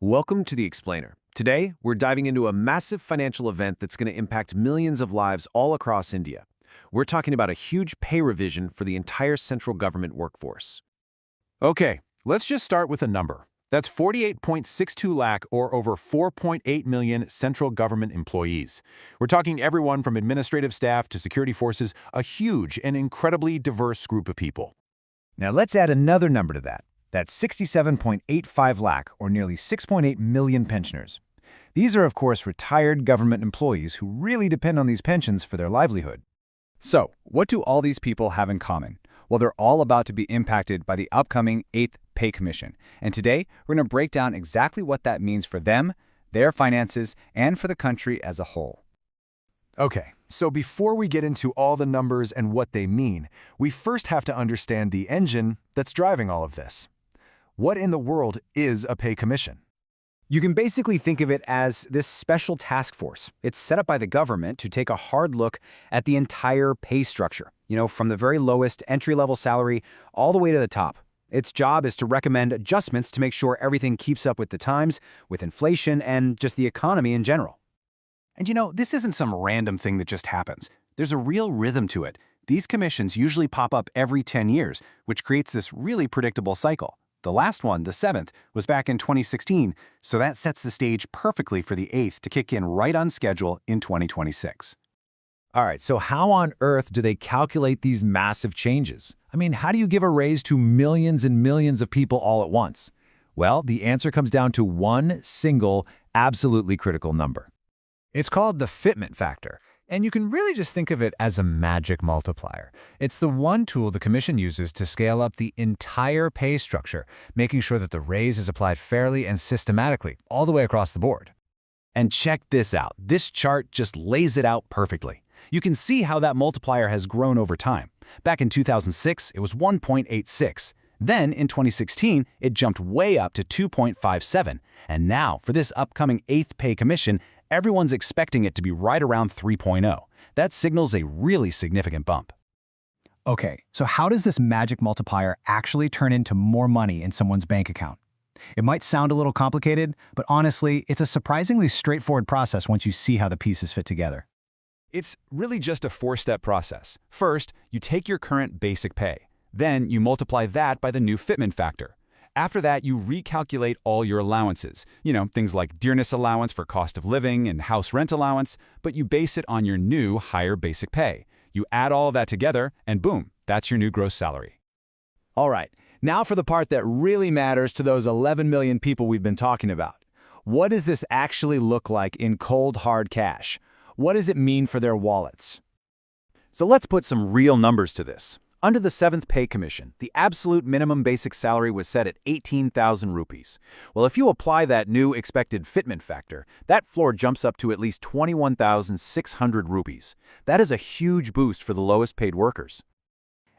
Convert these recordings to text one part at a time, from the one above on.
Welcome to The Explainer. Today, we're diving into a massive financial event that's going to impact millions of lives all across India. We're talking about a huge pay revision for the entire central government workforce. Okay, let's just start with a number. That's 48.62 lakh or over 4.8 million central government employees. We're talking everyone from administrative staff to security forces, a huge and incredibly diverse group of people. Now let's add another number to that. That's 67.85 lakh, or nearly 6.8 million pensioners. These are, of course, retired government employees who really depend on these pensions for their livelihood. So, what do all these people have in common? Well, they're all about to be impacted by the upcoming 8th Pay Commission. And today, we're going to break down exactly what that means for them, their finances, and for the country as a whole. Okay, so before we get into all the numbers and what they mean, we first have to understand the engine that's driving all of this. What in the world is a pay commission? You can basically think of it as this special task force. It's set up by the government to take a hard look at the entire pay structure, from the very lowest entry-level salary all the way to the top. Its job is to recommend adjustments to make sure everything keeps up with the times, with inflation, and just the economy in general. And this isn't some random thing that just happens. There's a real rhythm to it. These commissions usually pop up every 10 years, which creates this really predictable cycle. The last one, the 7th, was back in 2016, so that sets the stage perfectly for the 8th to kick in right on schedule in 2026. All right, so how on earth do they calculate these massive changes? How do you give a raise to millions and millions of people all at once? Well, the answer comes down to one single, absolutely critical number. It's called the Fitment factor, and you can really just think of it as a magic multiplier. It's the one tool the Commission uses to scale up the entire pay structure, making sure that the raise is applied fairly and systematically, all the way across the board. And check this out. This chart just lays it out perfectly. You can see how that multiplier has grown over time. Back in 2006, it was 1.86. Then, in 2016, it jumped way up to 2.57. And now, for this upcoming 8th Pay Commission, everyone's expecting it to be right around 3.0. That signals a really significant bump. Okay, so how does this magic multiplier actually turn into more money in someone's bank account? It might sound a little complicated, but honestly, it's a surprisingly straightforward process once you see how the pieces fit together. It's really just a four-step process. First, you take your current basic pay. Then you multiply that by the new Fitment factor. After that, you recalculate all your allowances, things like Dearness Allowance for cost of living and house rent allowance, but you base it on your new higher basic pay. You add all of that together, and boom, that's your new gross salary. All right, now for the part that really matters to those 11 million people we've been talking about. What does this actually look like in cold, hard cash? What does it mean for their wallets? So let's put some real numbers to this. Under the 7th Pay Commission, the absolute minimum basic salary was set at 18,000 rupees. Well, if you apply that new expected fitment factor, that floor jumps up to at least 21,600 rupees. That is a huge boost for the lowest paid workers.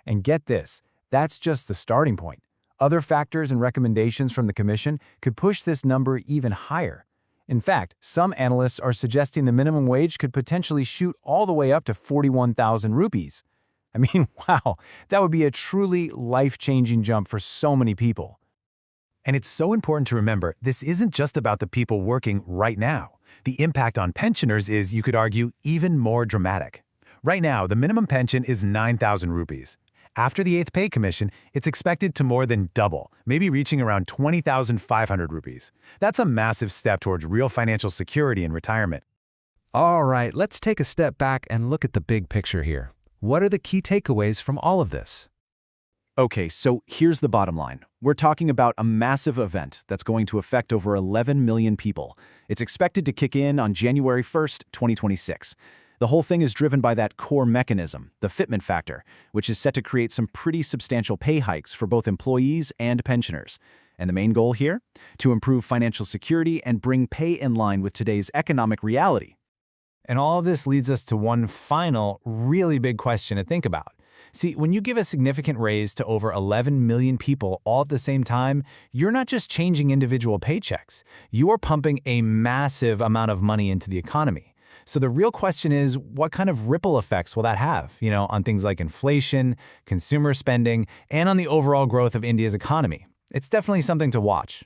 And get this, that's just the starting point. Other factors and recommendations from the Commission could push this number even higher. In fact, some analysts are suggesting the minimum wage could potentially shoot all the way up to 41,000 rupees. Wow, that would be a truly life-changing jump for so many people. And it's so important to remember, this isn't just about the people working right now. The impact on pensioners is, you could argue, even more dramatic. Right now, the minimum pension is 9,000 rupees. After the 8th Pay Commission, it's expected to more than double, maybe reaching around 20,500 rupees. That's a massive step towards real financial security in retirement. All right, let's take a step back and look at the big picture here. What are the key takeaways from all of this? Okay, so here's the bottom line. We're talking about a massive event that's going to affect over 11 million people. It's expected to kick in on January 1st, 2026. The whole thing is driven by that core mechanism, the Fitment factor, which is set to create some pretty substantial pay hikes for both employees and pensioners. And the main goal here? To improve financial security and bring pay in line with today's economic reality. And all of this leads us to one final, really big question to think about. See, when you give a significant raise to over 11 million people all at the same time, you're not just changing individual paychecks. You are pumping a massive amount of money into the economy. So the real question is, what kind of ripple effects will that have, on things like inflation, consumer spending, and on the overall growth of India's economy? It's definitely something to watch.